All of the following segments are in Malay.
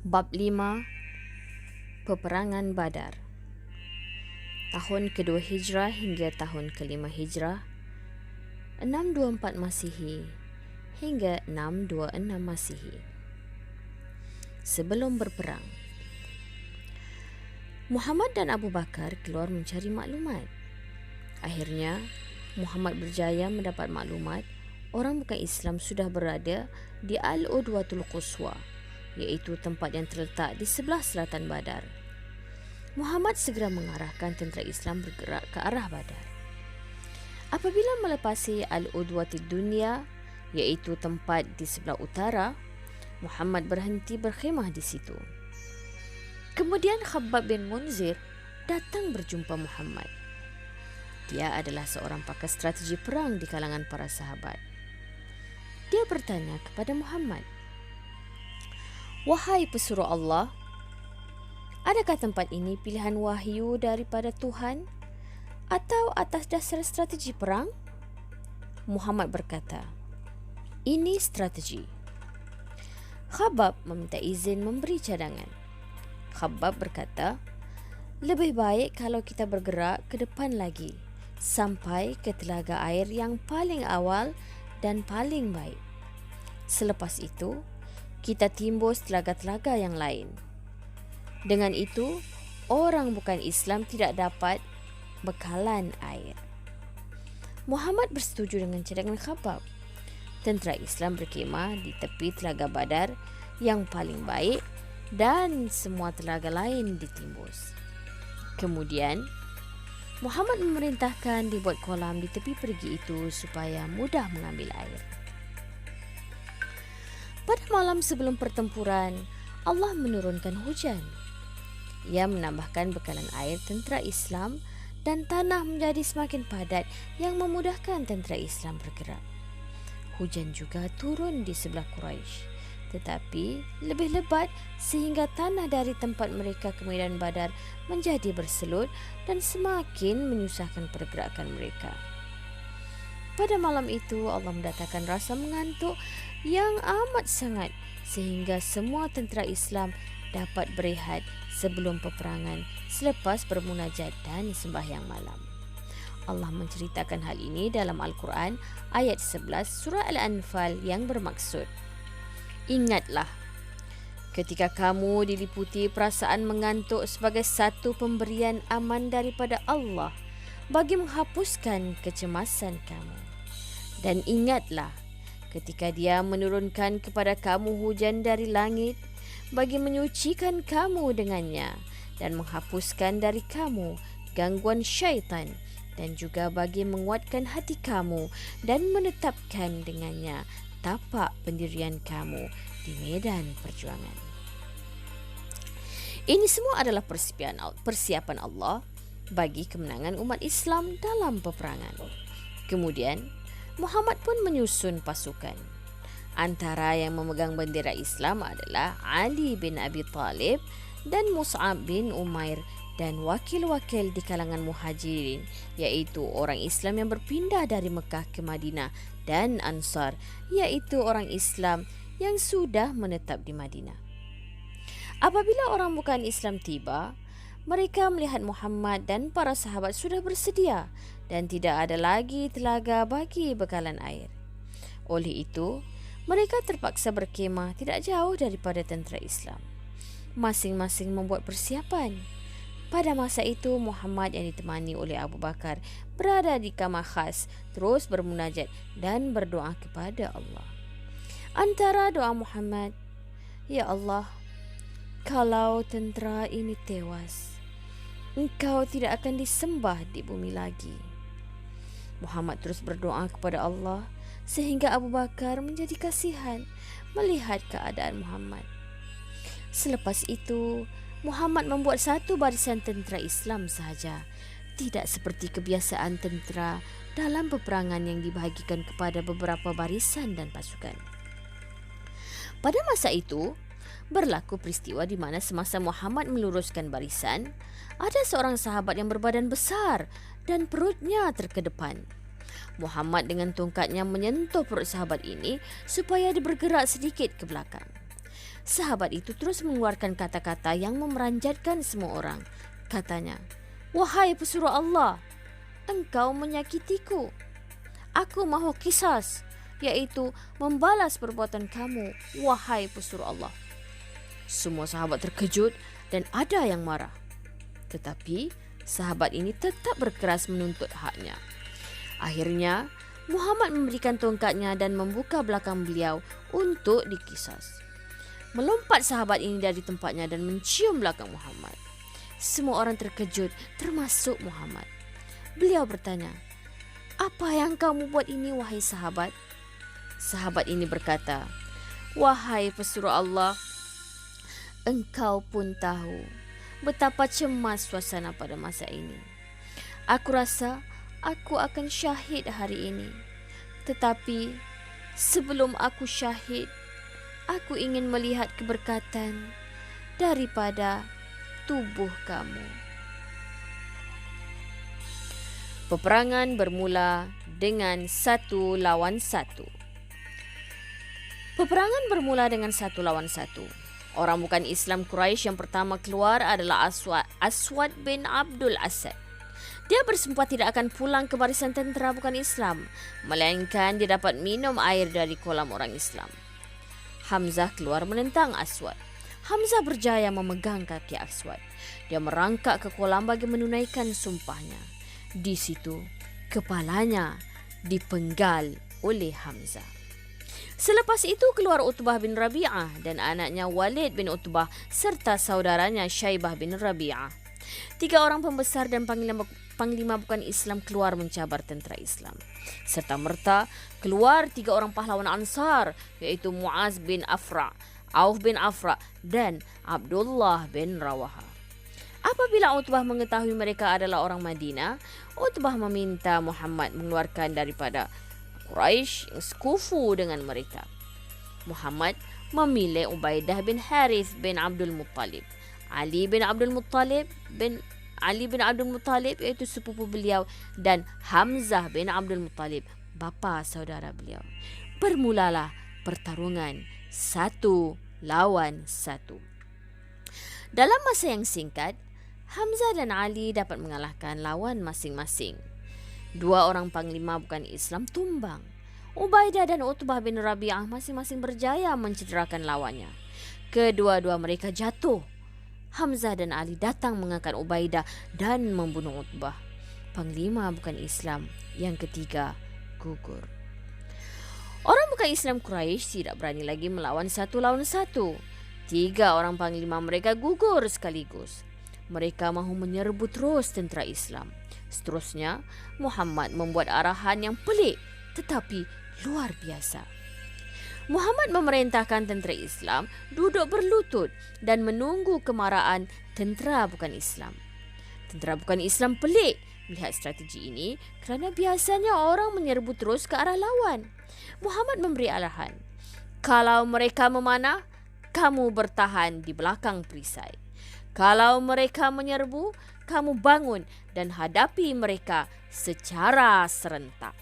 Bab 5. Peperangan Badar. Tahun kedua Hijrah hingga tahun kelima Hijrah, 624 Masihi hingga 626 Masihi. Sebelum berperang, Muhammad dan Abu Bakar keluar mencari maklumat. Akhirnya, Muhammad berjaya mendapat maklumat orang bukan Islam sudah berada di Al-Udwatul Quswa, iaitu tempat yang terletak di sebelah selatan Badar. Muhammad segera mengarahkan tentera Islam bergerak ke arah Badar. Apabila melepasi Al-Udwatul Dunya, iaitu tempat di sebelah utara, Muhammad berhenti berkhemah di situ. Kemudian Khabbab bin Munzir datang berjumpa Muhammad. Dia adalah seorang pakar strategi perang di kalangan para sahabat. Dia bertanya kepada Muhammad, "Wahai pesuruh Allah, adakah tempat ini pilihan wahyu daripada Tuhan atau atas dasar strategi perang?" Muhammad berkata, "Ini strategi." Khabbab meminta izin memberi cadangan. Khabbab berkata, "Lebih baik kalau kita bergerak ke depan lagi sampai ke telaga air yang paling awal dan paling baik. Selepas itu, kita timbus telaga-telaga yang lain. Dengan itu, orang bukan Islam tidak dapat bekalan air." Muhammad bersetuju dengan cadangan Khabbab. Tentera Islam berkhemah di tepi telaga Badar yang paling baik dan semua telaga lain ditimbus. Kemudian, Muhammad memerintahkan dibuat kolam di tepi perigi itu supaya mudah mengambil air. Pada malam sebelum pertempuran, Allah menurunkan hujan. Ia menambahkan bekalan air tentera Islam dan tanah menjadi semakin padat yang memudahkan tentera Islam bergerak. Hujan juga turun di sebelah Quraisy, tetapi lebih lebat sehingga tanah dari tempat mereka ke medan Badar menjadi berselut dan semakin menyusahkan pergerakan mereka. Pada malam itu Allah mendatangkan rasa mengantuk yang amat sangat sehingga semua tentera Islam dapat berehat sebelum peperangan selepas bermunajat dan sembahyang malam. Allah menceritakan hal ini dalam Al-Quran ayat 11 surah Al-Anfal yang bermaksud, "Ingatlah, ketika kamu diliputi perasaan mengantuk sebagai satu pemberian aman daripada Allah bagi menghapuskan kecemasan kamu. Dan ingatlah, ketika Dia menurunkan kepada kamu hujan dari langit bagi menyucikan kamu dengannya dan menghapuskan dari kamu gangguan syaitan dan juga bagi menguatkan hati kamu dan menetapkan dengannya tapak pendirian kamu di medan perjuangan." Ini semua adalah persiapan Allah bagi kemenangan umat Islam dalam peperangan. Kemudian, Muhammad pun menyusun pasukan. Antara yang memegang bendera Islam adalah Ali bin Abi Talib dan Mus'ab bin Umair dan wakil-wakil di kalangan muhajirin, iaitu orang Islam yang berpindah dari Mekah ke Madinah, dan Ansar, iaitu orang Islam yang sudah menetap di Madinah. Apabila orang bukan Islam tiba, mereka melihat Muhammad dan para sahabat sudah bersedia dan tidak ada lagi telaga bagi bekalan air. Oleh itu, mereka terpaksa berkhemah tidak jauh daripada tentera Islam. Masing-masing membuat persiapan. Pada masa itu, Muhammad yang ditemani oleh Abu Bakar berada di kamar khas, terus bermunajat dan berdoa kepada Allah. Antara doa Muhammad, "Ya Allah, kalau tentera ini tewas, Engkau tidak akan disembah di bumi lagi." Muhammad terus berdoa kepada Allah sehingga Abu Bakar menjadi kasihan melihat keadaan Muhammad. Selepas itu, Muhammad membuat satu barisan tentera Islam sahaja, tidak seperti kebiasaan tentera dalam peperangan yang dibahagikan kepada beberapa barisan dan pasukan. Pada masa itu, berlaku peristiwa di mana semasa Muhammad meluruskan barisan, ada seorang sahabat yang berbadan besar dan perutnya terkedepan. Muhammad dengan tongkatnya menyentuh perut sahabat ini supaya dia bergerak sedikit ke belakang. Sahabat itu terus mengeluarkan kata-kata yang memeranjatkan semua orang. Katanya, "Wahai pesuruh Allah, engkau menyakitiku. Aku mahu qisas, iaitu membalas perbuatan kamu, wahai pesuruh Allah." Semua sahabat terkejut dan ada yang marah. Tetapi sahabat ini tetap berkeras menuntut haknya. Akhirnya, Muhammad memberikan tongkatnya dan membuka belakang beliau untuk dikisas. Melompat sahabat ini dari tempatnya dan mencium belakang Muhammad. Semua orang terkejut, termasuk Muhammad. Beliau bertanya, "Apa yang kamu buat ini, wahai sahabat?" Sahabat ini berkata, "Wahai pesuruh Allah, engkau pun tahu betapa cemas suasana pada masa ini. Aku rasa aku akan syahid hari ini. Tetapi sebelum aku syahid, aku ingin melihat keberkatan daripada tubuh kamu." Peperangan bermula dengan 1 lawan 1. Peperangan bermula dengan 1 lawan 1. Orang bukan Islam Quraisy yang pertama keluar adalah Aswad bin Abdul Asad. Dia bersumpah tidak akan pulang ke barisan tentera bukan Islam, melainkan dia dapat minum air dari kolam orang Islam. Hamzah keluar menentang Aswad. Hamzah berjaya memegang kaki Aswad. Dia merangkak ke kolam bagi menunaikan sumpahnya. Di situ, kepalanya dipenggal oleh Hamzah. Selepas itu keluar Utbah bin Rabi'ah dan anaknya Walid bin Utbah serta saudaranya Syaibah bin Rabi'ah. 3 orang pembesar dan panglima bukan Islam keluar mencabar tentera Islam. Serta merta keluar 3 orang pahlawan Ansar, iaitu Muaz bin Afra, Auf bin Afra dan Abdullah bin Rawaha. Apabila Utbah mengetahui mereka adalah orang Madinah, Utbah meminta Muhammad mengeluarkan daripada Quraisy yang sekufu dengan mereka. Muhammad memilih Ubaidah bin Harith bin Abdul Muttalib, Ali bin Abdul Muttalib iaitu sepupu beliau, dan Hamzah bin Abdul Muttalib, bapa saudara beliau. Bermulalah pertarungan 1 lawan 1. Dalam masa yang singkat, Hamzah dan Ali dapat mengalahkan lawan masing-masing. 2 orang panglima bukan Islam tumbang. Ubaidah dan Utbah bin Rabi'ah masing-masing berjaya mencederakan lawannya. Kedua-dua mereka jatuh. Hamzah dan Ali datang mengangkat Ubaidah dan membunuh Utbah. Panglima bukan Islam yang ketiga gugur. Orang bukan Islam Quraisy tidak berani lagi melawan 1 lawan 1. 3 orang panglima mereka gugur sekaligus. Mereka mahu menyerbu terus tentera Islam. Seterusnya, Muhammad membuat arahan yang pelik tetapi luar biasa. Muhammad memerintahkan tentera Islam duduk berlutut dan menunggu kemarahan tentera bukan Islam. Tentera bukan Islam pelik melihat strategi ini kerana biasanya orang menyerbu terus ke arah lawan. Muhammad memberi arahan, "Kalau mereka memanah, kamu bertahan di belakang perisai. Kalau mereka menyerbu, kamu bangun dan hadapi mereka secara serentak."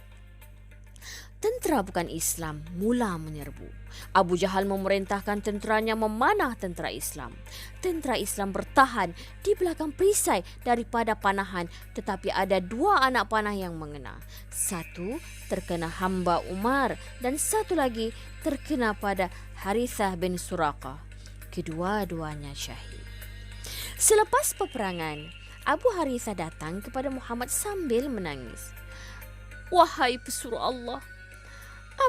Tentera bukan Islam mula menyerbu. Abu Jahal memerintahkan tenteranya memanah tentera Islam. Tentera Islam bertahan di belakang perisai daripada panahan, tetapi ada 2 anak panah yang mengena. 1 terkena hamba Umar dan 1 lagi terkena pada Harithah bin Suraqah. Kedua-duanya syahid. Selepas peperangan, Abu Harithah datang kepada Muhammad sambil menangis. "Wahai pesuruh Allah,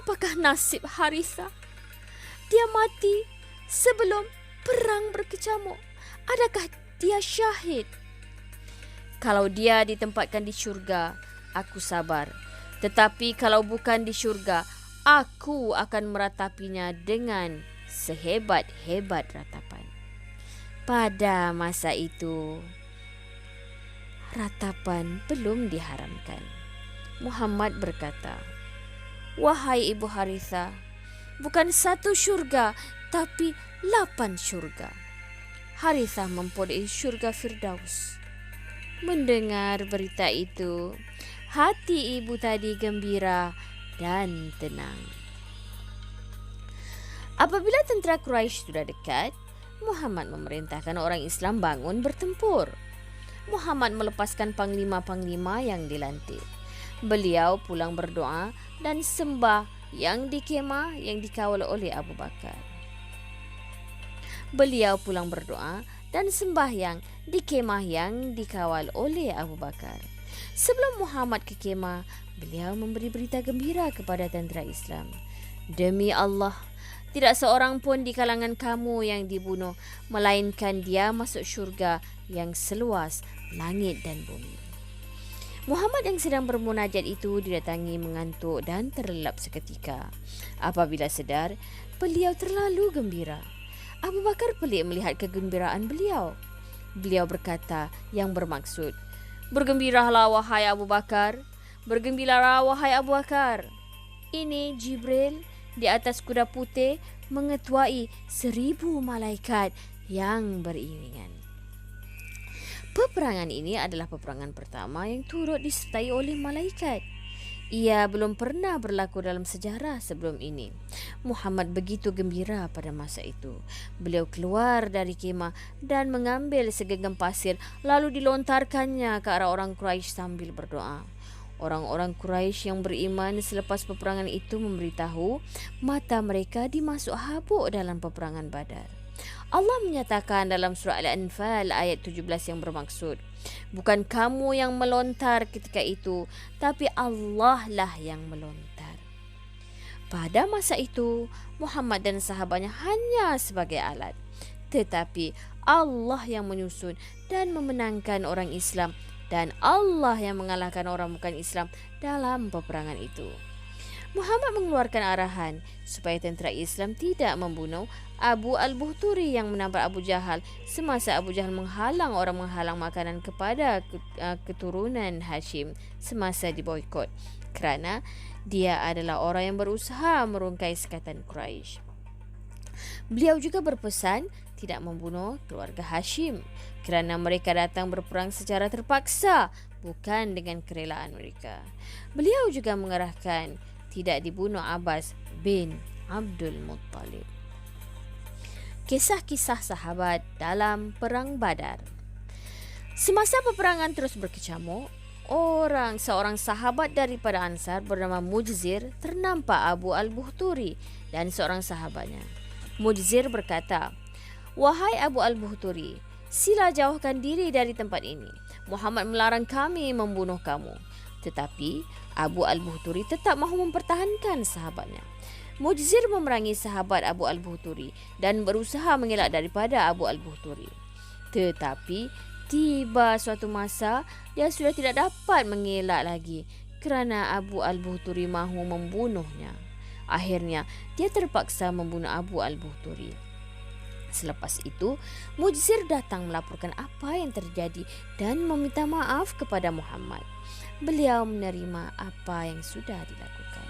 apakah nasib Harithah? Dia mati sebelum perang berkecamuk. Adakah dia syahid?" "Kalau dia ditempatkan di syurga, aku sabar. Tetapi kalau bukan di syurga, aku akan meratapinya dengan sehebat-hebat ratapan." Pada masa itu, ratapan belum diharamkan. Muhammad berkata, "Wahai Ibu Harithah, bukan 1 syurga, tapi 8 syurga." Harithah mempunyai syurga Firdaus. Mendengar berita itu, hati ibu tadi gembira dan tenang. Apabila tentera Quraisy sudah dekat, Muhammad memerintahkan orang Islam bangun bertempur. Muhammad melepaskan panglima-panglima yang dilantik. Beliau pulang berdoa dan sembah yang di kemah yang dikawal oleh Abu Bakar. Beliau pulang berdoa dan sembahyang di kemah yang dikawal oleh Abu Bakar. Sebelum Muhammad ke kemah, beliau memberi berita gembira kepada tentera Islam. Demi Allah, tidak seorang pun di kalangan kamu yang dibunuh, melainkan dia masuk syurga yang seluas langit dan bumi. Muhammad yang sedang bermunajat itu didatangi mengantuk dan terlelap seketika. Apabila sedar, beliau terlalu gembira. Abu Bakar pelik melihat kegembiraan beliau. Beliau berkata yang bermaksud, "Bergembiralah wahai Abu Bakar, bergembiralah wahai Abu Bakar. Ini Jibril di atas kuda putih mengetuai 1000 malaikat yang beriringan." Peperangan ini adalah peperangan pertama yang turut disertai oleh malaikat. Ia belum pernah berlaku dalam sejarah sebelum ini. Muhammad begitu gembira pada masa itu. Beliau keluar dari kemah dan mengambil segenggam pasir lalu dilontarkannya ke arah orang Quraisy sambil berdoa. Orang-orang Quraisy yang beriman selepas peperangan itu memberitahu mata mereka dimasuk habuk dalam peperangan Badar. Allah menyatakan dalam surah Al-Anfal ayat 17 yang bermaksud, "Bukan kamu yang melontar ketika itu, tapi Allah lah yang melontar." Pada masa itu, Muhammad dan sahabatnya hanya sebagai alat. Tetapi Allah yang menyusun dan memenangkan orang Islam, dan Allah yang mengalahkan orang bukan Islam dalam peperangan itu. Muhammad mengeluarkan arahan supaya tentera Islam tidak membunuh Abu al-Buhturi yang menampak Abu Jahal semasa Abu Jahal menghalang makanan kepada keturunan Hashim semasa diboikot, kerana dia adalah orang yang berusaha merungkai sekatan Quraisy. Beliau juga berpesan tidak membunuh keluarga Hashim kerana mereka datang berperang secara terpaksa, bukan dengan kerelaan mereka. Beliau juga mengarahkan tidak dibunuh Abbas bin Abdul Muttalib. Kisah-kisah sahabat dalam Perang Badar. Semasa peperangan terus berkecamuk, seorang sahabat daripada Ansar bernama Mujzir ternampak Abu al-Buhturi dan seorang sahabatnya. Mujzir berkata, "Wahai Abu al-Buhturi, sila jauhkan diri dari tempat ini. Muhammad melarang kami membunuh kamu." Tetapi Abu al-Buhturi tetap mahu mempertahankan sahabatnya. Mujzir memerangi sahabat Abu al-Buhturi dan berusaha mengelak daripada Abu al-Buhturi. Tetapi tiba suatu masa dia sudah tidak dapat mengelak lagi kerana Abu al-Buhturi mahu membunuhnya. Akhirnya dia terpaksa membunuh Abu al-Buhturi. Selepas itu, Mujzir datang melaporkan apa yang terjadi dan meminta maaf kepada Muhammad. Beliau menerima apa yang sudah dilakukan.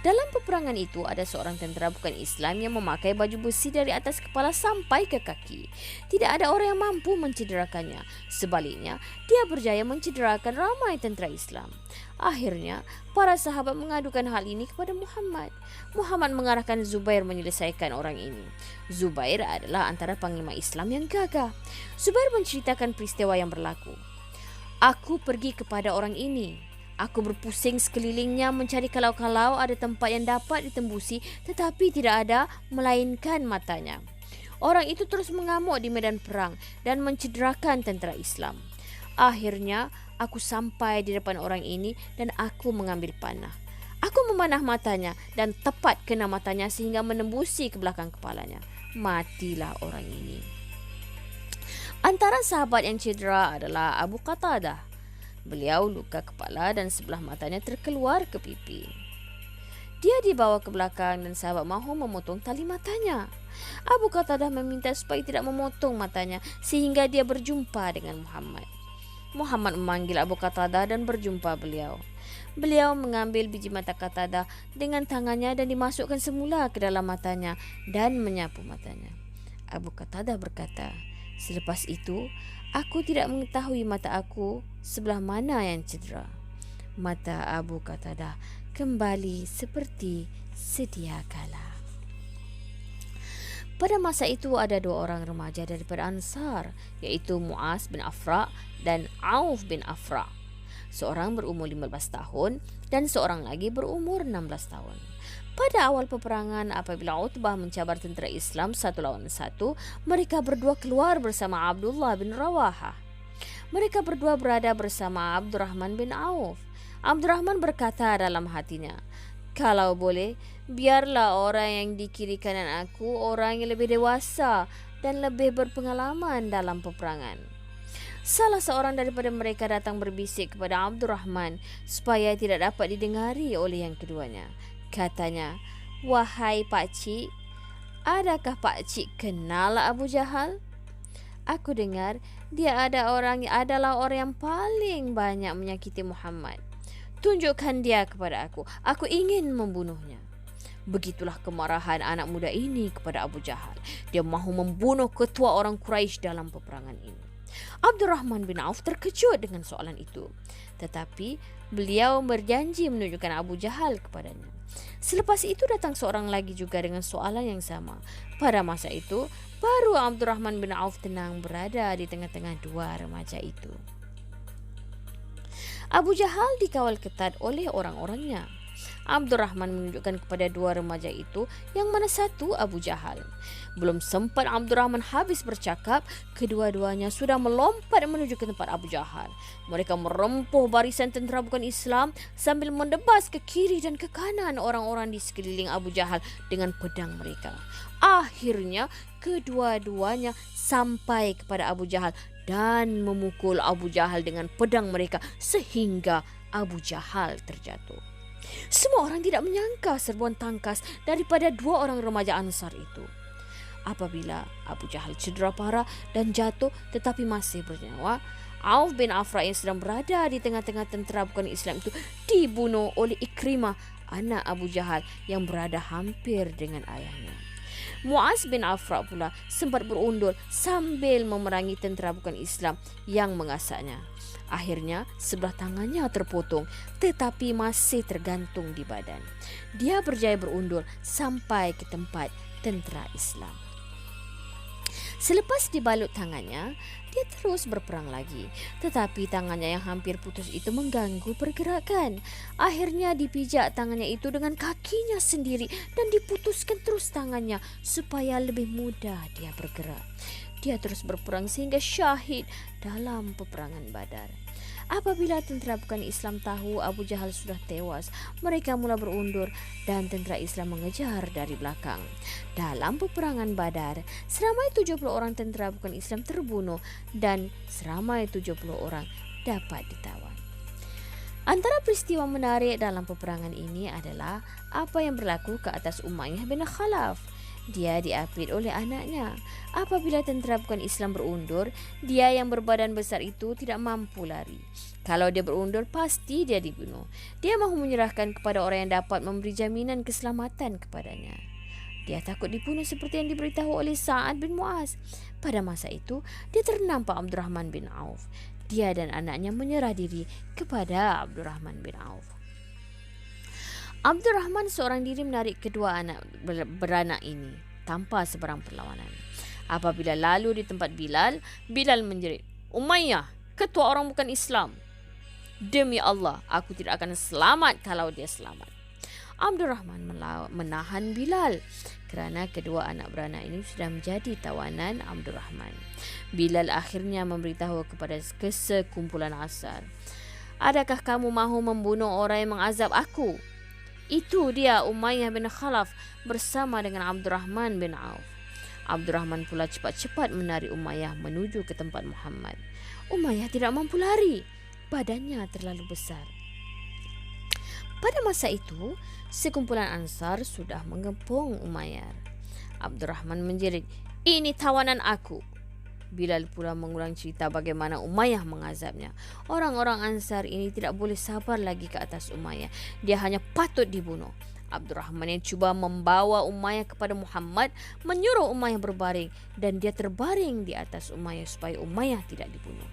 Dalam peperangan itu, ada seorang tentera bukan Islam yang memakai baju besi dari atas kepala sampai ke kaki. Tidak ada orang yang mampu mencederakannya. Sebaliknya, dia berjaya mencederakan ramai tentera Islam. Akhirnya, para sahabat mengadukan hal ini kepada Muhammad. Muhammad mengarahkan Zubair menyelesaikan orang ini. Zubair adalah antara panglima Islam yang gagah. Zubair menceritakan peristiwa yang berlaku. "Aku pergi kepada orang ini. Aku berpusing sekelilingnya mencari kalau-kalau ada tempat yang dapat ditembusi, tetapi tidak ada, melainkan matanya. Orang itu terus mengamuk di medan perang dan mencederakan tentera Islam. Akhirnya, aku sampai di depan orang ini dan aku mengambil panah. Aku memanah matanya dan tepat kena matanya sehingga menembusi ke belakang kepalanya. Matilah orang ini." Antara sahabat yang cedera adalah Abu Qatadah. Beliau luka kepala dan sebelah matanya terkeluar ke pipi. Dia dibawa ke belakang dan sahabat mahu memotong tali matanya. Abu Qatadah meminta supaya tidak memotong matanya sehingga dia berjumpa dengan Muhammad. Muhammad memanggil Abu Qatadah dan berjumpa beliau. Beliau mengambil biji mata Qatadah dengan tangannya dan dimasukkan semula ke dalam matanya dan menyapu matanya. Abu Qatadah berkata, "Selepas itu, aku tidak mengetahui mata aku sebelah mana yang cedera." Mata Abu Qatadah kembali seperti sedia kala. Pada masa itu ada dua orang remaja daripada Ansar, yaitu Muaz bin Afra dan Auf bin Afra. Seorang berumur 15 tahun dan seorang lagi berumur 16 tahun. Pada awal peperangan, apabila Utbah mencabar tentera Islam satu lawan satu, mereka berdua keluar bersama Abdullah bin Rawaha. Mereka berdua berada bersama Abdurrahman bin Auf. Abdurrahman berkata dalam hatinya, "Kalau boleh, biarlah orang yang di kiri kanan aku orang yang lebih dewasa dan lebih berpengalaman dalam peperangan." Salah seorang daripada mereka datang berbisik kepada Abdurrahman supaya tidak dapat didengari oleh yang keduanya. Katanya, "Wahai pakcik, adakah pakcik kenal Abu Jahal? Aku dengar dia adalah orang yang paling banyak menyakiti Muhammad. Tunjukkan dia kepada aku. Aku ingin membunuhnya." Begitulah kemarahan anak muda ini kepada Abu Jahal. Dia mahu membunuh ketua orang Quraisy dalam peperangan ini. Abdurrahman bin Auf terkejut dengan soalan itu, tetapi beliau berjanji menunjukkan Abu Jahal kepadanya. Selepas itu datang seorang lagi juga dengan soalan yang sama. Pada masa itu, baru Abdurrahman bin Auf tenang berada di tengah-tengah dua remaja itu. Abu Jahal dikawal ketat oleh orang-orangnya. Abdurrahman menunjukkan kepada dua remaja itu yang mana satu Abu Jahal. Belum sempat Abdurrahman habis bercakap, kedua-duanya sudah melompat menuju ke tempat Abu Jahal. Mereka merempuh barisan tentera bukan Islam sambil mendebas ke kiri dan ke kanan orang-orang di sekeliling Abu Jahal dengan pedang mereka. Akhirnya kedua-duanya sampai kepada Abu Jahal dan memukul Abu Jahal dengan pedang mereka sehingga Abu Jahal terjatuh. Semua orang tidak menyangka serbuan tangkas daripada dua orang remaja Ansar itu. Apabila Abu Jahal cedera parah dan jatuh tetapi masih bernyawa, Auf bin Afra yang sedang berada di tengah-tengah tentera bukan Islam itu dibunuh oleh Ikrimah, anak Abu Jahal yang berada hampir dengan ayahnya. Muaz bin Afra pula sempat berundur sambil memerangi tentera bukan Islam yang mengasaknya. Akhirnya sebelah tangannya terpotong tetapi masih tergantung di badan. Dia berjaya berundur sampai ke tempat tentera Islam. Selepas dibalut tangannya, dia terus berperang lagi. Tetapi tangannya yang hampir putus itu mengganggu pergerakan. Akhirnya dipijak tangannya itu dengan kakinya sendiri dan diputuskan terus tangannya supaya lebih mudah dia bergerak. Dia terus berperang sehingga syahid dalam peperangan Badar. Apabila tentera bukan Islam tahu Abu Jahal sudah tewas, mereka mula berundur dan tentera Islam mengejar dari belakang. Dalam peperangan Badar, seramai 70 orang tentera bukan Islam terbunuh dan seramai 70 orang dapat ditawan. Antara peristiwa menarik dalam peperangan ini adalah apa yang berlaku ke atas Umayyah bin Khalaf. Dia diapit oleh anaknya. Apabila tentera bukan Islam berundur, dia yang berbadan besar itu tidak mampu lari. Kalau dia berundur, pasti dia dibunuh. Dia mahu menyerahkan kepada orang yang dapat memberi jaminan keselamatan kepadanya. Dia takut dibunuh seperti yang diberitahu oleh Sa'ad bin Mu'az. Pada masa itu, dia ternampak Abdurrahman bin Auf. Dia dan anaknya menyerah diri kepada Abdurrahman bin Auf. Abdurrahman seorang diri menarik kedua anak beranak ini tanpa sebarang perlawanan. Apabila lalu di tempat Bilal, Bilal menjerit, "Umayyah, ketua orang bukan Islam. Demi Allah, aku tidak akan selamat kalau dia selamat." Abdurrahman menahan Bilal kerana kedua anak beranak ini sudah menjadi tawanan Abdurrahman. Bilal akhirnya memberitahu kepada sekumpulan Ansar, "Adakah kamu mahu membunuh orang yang mengazab aku?" Itu dia Umayyah bin Khalaf bersama dengan Abdurrahman bin Auf. Abdurrahman pula cepat-cepat menarik Umayyah menuju ke tempat Muhammad. Umayyah tidak mampu lari, badannya terlalu besar. Pada masa itu, sekumpulan Ansar sudah mengepung Umayyah. Abdurrahman menjerit, "Ini tawanan aku." Bilal pula mengulang cerita bagaimana Umayyah mengazabnya. Orang-orang Ansar ini tidak boleh sabar lagi ke atas Umayyah. Dia hanya patut dibunuh. Abdurrahman yang cuba membawa Umayyah kepada Muhammad menyuruh Umayyah berbaring dan dia terbaring di atas Umayyah supaya Umayyah tidak dibunuh.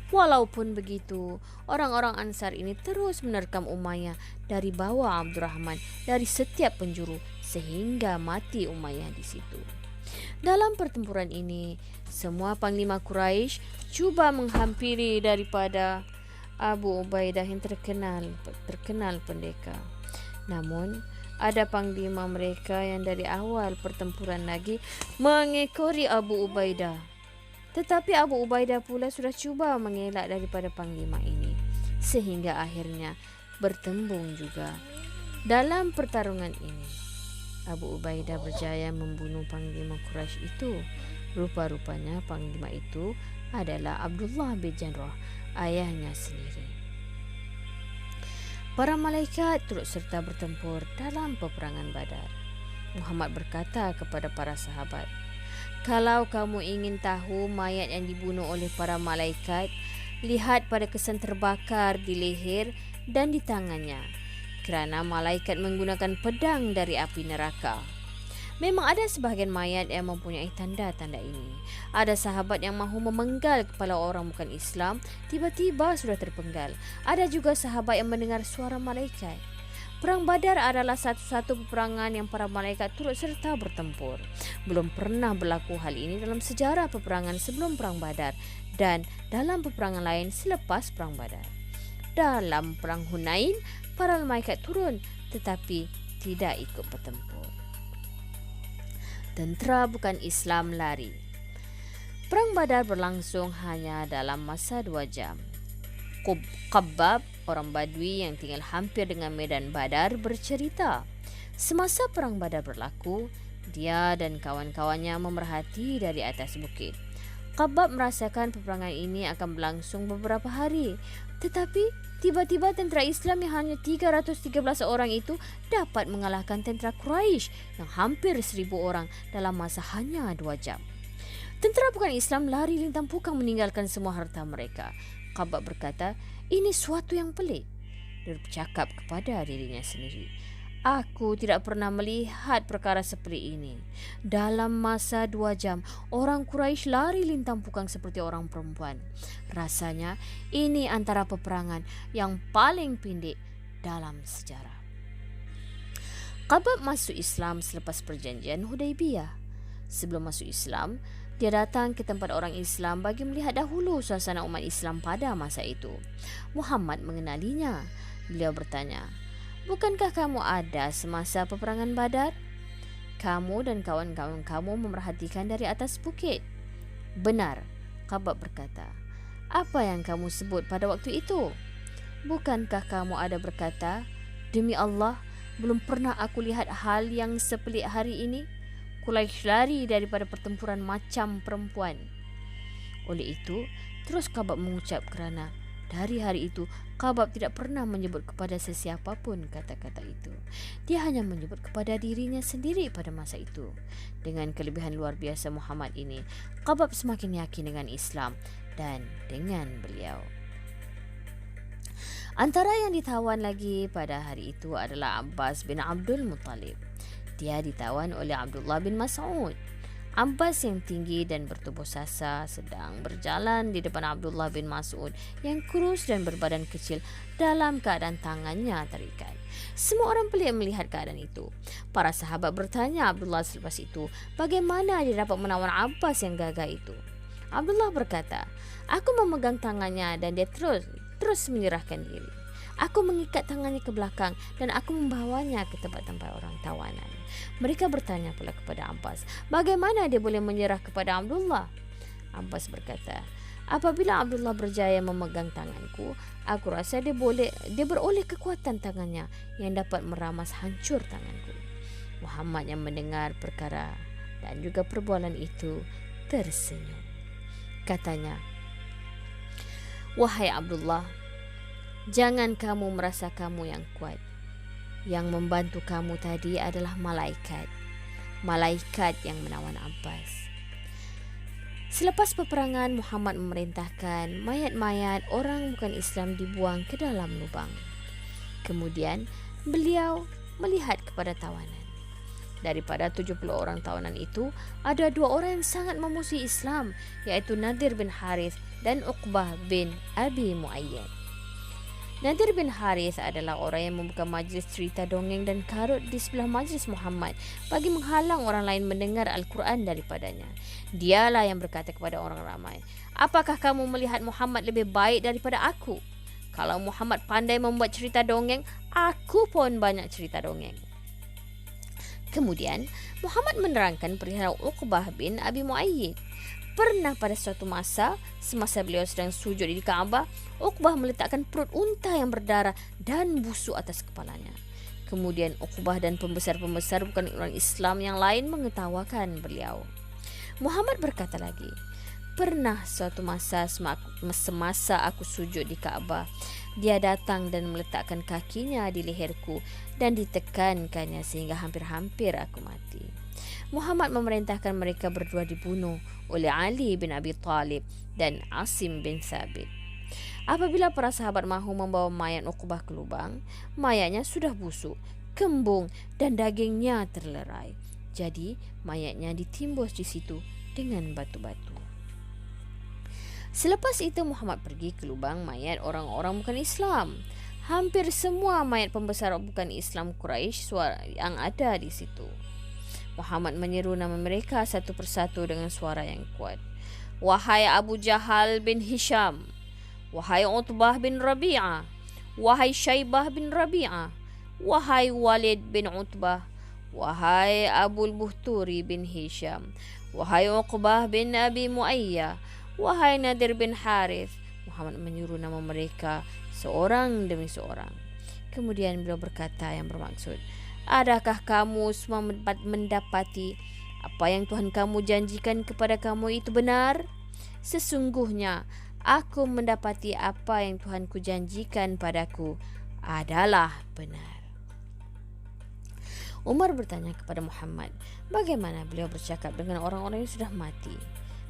Walaupun begitu, orang-orang Ansar ini terus menerkam Umayyah dari bawah Abdurrahman dari setiap penjuru sehingga mati Umayyah di situ. Dalam pertempuran ini, semua panglima Quraisy cuba menghampiri daripada Abu Ubaidah yang terkenal pendekar. Namun, ada panglima mereka yang dari awal pertempuran lagi mengekori Abu Ubaidah. Tetapi Abu Ubaidah pula sudah cuba mengelak daripada panglima ini, sehingga akhirnya bertembung juga. Dalam pertarungan ini, Abu Ubaidah berjaya membunuh panglima Quraisy itu. Rupa-rupanya panglima itu adalah Abdullah bin Jarrah, ayahnya sendiri. Para malaikat turut serta bertempur dalam peperangan Badar. Muhammad berkata kepada para sahabat, "Kalau kamu ingin tahu mayat yang dibunuh oleh para malaikat, lihat pada kesan terbakar di leher dan di tangannya, kerana malaikat menggunakan pedang dari api neraka." Memang ada sebahagian mayat yang mempunyai tanda-tanda ini. Ada sahabat yang mahu memenggal kepala orang bukan Islam, tiba-tiba sudah terpenggal. Ada juga sahabat yang mendengar suara malaikat. Perang Badar adalah satu-satu peperangan yang para malaikat turut serta bertempur. Belum pernah berlaku hal ini dalam sejarah peperangan sebelum Perang Badar dan dalam peperangan lain selepas Perang Badar. Dalam Perang Hunain, para malaikat turun tetapi tidak ikut bertempur. Tentera bukan Islam lari. Perang Badar berlangsung hanya dalam masa 2 jam. Khabbab, orang Badui yang tinggal hampir dengan medan Badar, bercerita, semasa Perang Badar berlaku, dia dan kawan-kawannya memerhati dari atas bukit. Khabbab merasakan peperangan ini akan berlangsung beberapa hari, tetapi tiba-tiba tentera Islam yang hanya 313 orang itu dapat mengalahkan tentera Quraisy yang hampir 1,000 orang dalam masa hanya 2 jam. Tentera bukan Islam lari lintang pukang meninggalkan semua harta mereka. Khabbab berkata, "Ini suatu yang pelik." Dia bercakap kepada dirinya sendiri, "Aku tidak pernah melihat perkara seperti ini. Dalam masa 2 jam, orang Quraisy lari lintang pukang seperti orang perempuan. Rasanya ini antara peperangan yang paling pendek dalam sejarah." Khabbab masuk Islam selepas perjanjian Hudaibiyah. Sebelum masuk Islam, dia datang ke tempat orang Islam bagi melihat dahulu suasana umat Islam pada masa itu. Muhammad mengenalinya. Beliau bertanya, "Bukankah kamu ada semasa peperangan Badar? Kamu dan kawan-kawan kamu memerhatikan dari atas bukit." "Benar," Khabbab berkata. "Apa yang kamu sebut pada waktu itu? Bukankah kamu ada berkata, 'Demi Allah, belum pernah aku lihat hal yang sepelik hari ini. Quraisy lari daripada pertempuran macam perempuan.'" Oleh itu, terus Khabbab mengucap kerana dari hari itu, Khabbab tidak pernah menyebut kepada sesiapa pun kata-kata itu. Dia hanya menyebut kepada dirinya sendiri pada masa itu. Dengan kelebihan luar biasa Muhammad ini, Khabbab semakin yakin dengan Islam dan dengan beliau. Antara yang ditawan lagi pada hari itu adalah Abbas bin Abdul Muttalib. Dia ditawan oleh Abdullah bin Mas'ud. Abbas yang tinggi dan bertubuh sasa sedang berjalan di depan Abdullah bin Mas'ud yang kurus dan berbadan kecil dalam keadaan tangannya terikat. Semua orang pelik melihat keadaan itu. Para sahabat bertanya Abdullah selepas itu, bagaimana dia dapat menawan Abbas yang gagah itu? Abdullah berkata, "Aku memegang tangannya dan dia terus menyerahkan diri. Aku mengikat tangannya ke belakang dan aku membawanya ke tempat-tempat orang tawanan." Mereka bertanya pula kepada Abbas, bagaimana dia boleh menyerah kepada Abdullah? Abbas berkata, "Apabila Abdullah berjaya memegang tanganku, aku rasa dia beroleh kekuatan tangannya yang dapat meramas hancur tanganku." Muhammad yang mendengar perkara dan juga perbualan itu tersenyum. Katanya, "Wahai Abdullah, jangan kamu merasa kamu yang kuat. Yang membantu kamu tadi adalah malaikat. Malaikat yang menawan Abbas." Selepas peperangan, Muhammad memerintahkan mayat-mayat orang bukan Islam dibuang ke dalam lubang. Kemudian, beliau melihat kepada tawanan. Daripada 70 orang tawanan itu, ada 2 orang yang sangat memusuhi Islam, iaitu Nadir bin Harith dan Uqbah bin Abi Muayyad. Nadir bin Harith adalah orang yang membuka majlis cerita dongeng dan karut di sebelah majlis Muhammad bagi menghalang orang lain mendengar Al-Quran daripadanya. Dialah yang berkata kepada orang ramai, "Apakah kamu melihat Muhammad lebih baik daripada aku? Kalau Muhammad pandai membuat cerita dongeng, aku pun banyak cerita dongeng." Kemudian, Muhammad menerangkan perihal Uqbah bin Abi Muayyid. Pernah pada suatu masa, semasa beliau sedang sujud di Kaabah, Uqbah meletakkan perut unta yang berdarah dan busuk atas kepalanya. Kemudian Uqbah dan pembesar-pembesar bukan orang Islam yang lain mengetawakan beliau. Muhammad berkata lagi, "Pernah suatu masa semasa aku sujud di Kaabah, dia datang dan meletakkan kakinya di leherku dan ditekankannya sehingga hampir-hampir aku mati." Muhammad memerintahkan mereka berdua dibunuh oleh Ali bin Abi Talib dan Asim bin Thabit. Apabila para sahabat mahu membawa mayat Uqbah ke lubang, mayatnya sudah busuk, kembung dan dagingnya terlerai. Jadi mayatnya ditimbus di situ dengan batu-batu. Selepas itu Muhammad pergi ke lubang mayat orang-orang bukan Islam. Hampir semua mayat pembesar bukan Islam Quraisy yang ada di situ. Muhammad menyeru nama mereka satu persatu dengan suara yang kuat. "Wahai Abu Jahal bin Hisham, wahai Utbah bin Rabi'ah, wahai Syaibah bin Rabi'ah, wahai Walid bin Utbah, wahai Abul Buhturi bin Hisham, wahai Uqbah bin Abi Muayyah, wahai Nadir bin Harith." Muhammad menyuruh nama mereka seorang demi seorang. Kemudian beliau berkata yang bermaksud, "Adakah kamu semua mendapati apa yang Tuhan kamu janjikan kepada kamu itu benar? Sesungguhnya aku mendapati apa yang Tuhanku janjikan padaku adalah benar." Umar bertanya kepada Muhammad, bagaimana beliau bercakap dengan orang-orang yang sudah mati.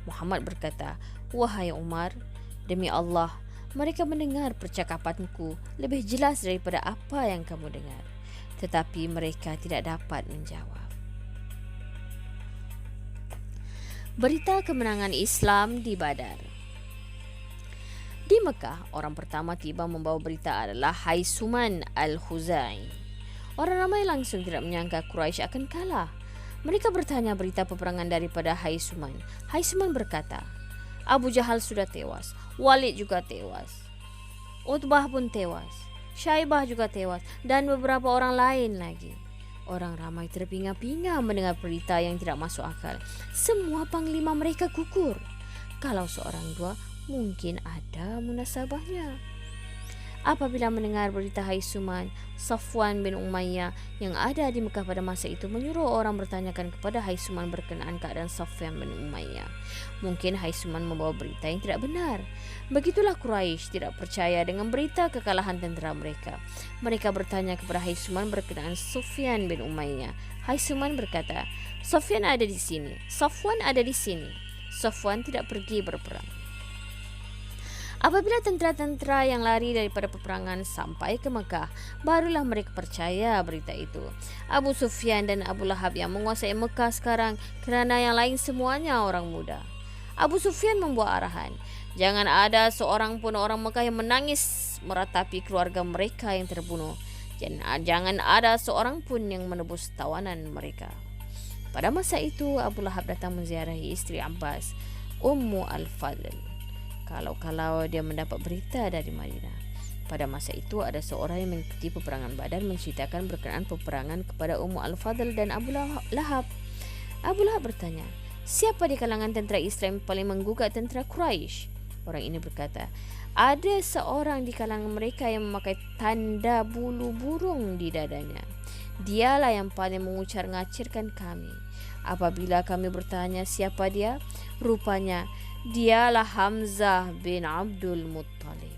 Muhammad berkata, "Wahai Umar, demi Allah, mereka mendengar percakapanku lebih jelas daripada apa yang kamu dengar. Tetapi mereka tidak dapat menjawab." Berita kemenangan Islam di Badar. Di Mekah, orang pertama tiba membawa berita adalah Haisuman al-Khuzai. Orang ramai langsung tidak menyangka Quraisy akan kalah. Mereka bertanya berita peperangan daripada Haisuman. Haisuman berkata, "Abu Jahal sudah tewas, Walid juga tewas, Utbah pun tewas, Syaibah juga tewas, dan beberapa orang lain lagi." Orang ramai terpinga-pinga mendengar berita yang tidak masuk akal. Semua panglima mereka gugur. Kalau seorang dua, mungkin ada munasabahnya. Apabila mendengar berita Haisuman, Safwan bin Umayyah yang ada di Mekah pada masa itu menyuruh orang bertanyakan kepada Haisuman berkenaan keadaan Safwan bin Umayyah. Mungkin Haisuman membawa berita yang tidak benar. Begitulah Quraisy tidak percaya dengan berita kekalahan tentera mereka. Mereka bertanya kepada Haisuman berkenaan Sufyan bin Umayyah. Haisuman berkata, "Sufyan ada di sini, Safwan ada di sini. Safwan tidak pergi berperang." Apabila tentera-tentera yang lari daripada peperangan sampai ke Mekah, barulah mereka percaya berita itu. Abu Sufyan dan Abu Lahab yang menguasai Mekah sekarang, kerana yang lain semuanya orang muda. Abu Sufyan membuat arahan, jangan ada seorang pun orang Mekah yang menangis meratapi keluarga mereka yang terbunuh. Jangan ada seorang pun yang menebus tawanan mereka. Pada masa itu, Abu Lahab datang menziarahi isteri Abbas, Ummu Al-Fadl, kalau dia mendapat berita dari Madinah. Pada masa itu ada seorang yang mengikuti peperangan Badar menceritakan berkenaan peperangan kepada Ummu Al-Fadl dan Abu Lahab. Abu Lahab bertanya, "Siapa di kalangan tentera Islam paling menggugat tentera Quraisy?" Orang ini berkata, "Ada seorang di kalangan mereka yang memakai tanda bulu burung di dadanya. Dialah yang paling mengucar-ngacirkan kami. Apabila kami bertanya siapa dia, rupanya dialah Hamzah bin Abdul Muttalib."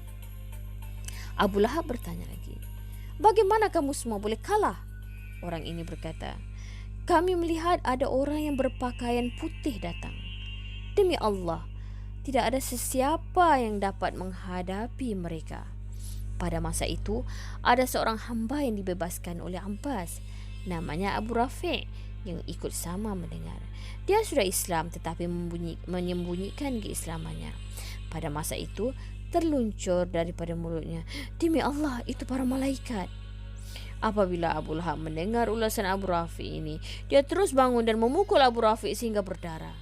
Abu Lahab bertanya lagi, "Bagaimana kamu semua boleh kalah?" Orang ini berkata, "Kami melihat ada orang yang berpakaian putih datang. Demi Allah, tidak ada sesiapa yang dapat menghadapi mereka." Pada masa itu, ada seorang hamba yang dibebaskan oleh Abbas, namanya Abu Rafi', yang ikut sama mendengar. Dia sudah Islam tetapi menyembunyikan keislamannya. Pada masa itu, terluncur daripada mulutnya. Demi Allah, itu para malaikat. Apabila Abu Lahab mendengar ulasan Abu Rafi ini, dia terus bangun dan memukul Abu Rafi sehingga berdarah.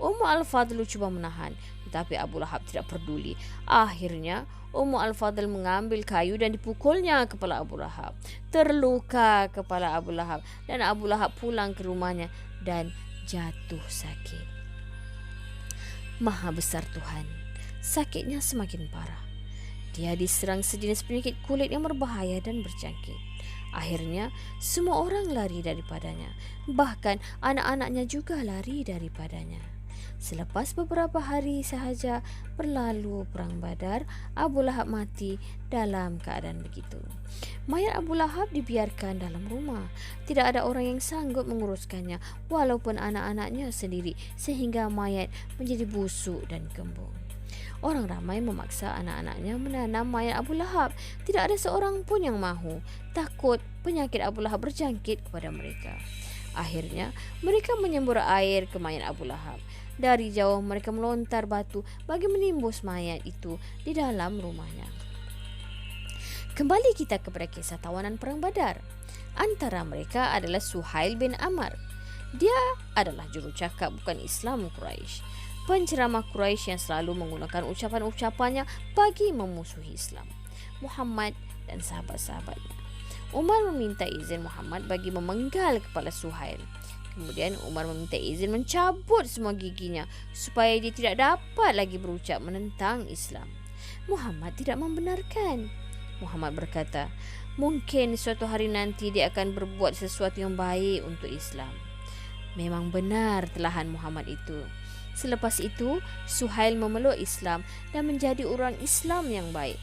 Ummu Al-Fadl cuba menahan, tetapi Abu Lahab tidak peduli. Akhirnya Ummu Al-Fadl mengambil kayu dan dipukulnya kepala Abu Lahab. Terluka kepala Abu Lahab dan Abu Lahab pulang ke rumahnya dan jatuh sakit. Maha besar Tuhan, sakitnya semakin parah. Dia diserang sejenis penyakit kulit yang berbahaya dan berjangkit. Akhirnya semua orang lari daripadanya, bahkan anak-anaknya juga lari daripadanya. Selepas beberapa hari sahaja berlalu perang Badar, Abu Lahab mati dalam keadaan begitu. Mayat Abu Lahab dibiarkan dalam rumah. Tidak ada orang yang sanggup menguruskannya, walaupun anak-anaknya sendiri, sehingga mayat menjadi busuk dan kembung. Orang ramai memaksa anak-anaknya menanam mayat Abu Lahab. Tidak ada seorang pun yang mahu, takut penyakit Abu Lahab berjangkit kepada mereka. Akhirnya mereka menyembur air ke mayat Abu Lahab. Dari jauh mereka melontar batu bagi menimbus mayat itu di dalam rumahnya. Kembali kita kepada kisah tawanan perang Badar. Antara mereka adalah Suhail bin Amr. Dia adalah jurucakap bukan Islam Quraisy, penceramah Quraisy yang selalu menggunakan ucapan-ucapannya bagi memusuhi Islam, Muhammad dan sahabat-sahabatnya. Umar meminta izin Muhammad bagi memenggal kepala Suhail. Kemudian Umar meminta izin mencabut semua giginya supaya dia tidak dapat lagi berucap menentang Islam. Muhammad tidak membenarkan. Muhammad berkata, mungkin suatu hari nanti dia akan berbuat sesuatu yang baik untuk Islam. Memang benar telahan Muhammad itu. Selepas itu, Suhail memeluk Islam dan menjadi orang Islam yang baik.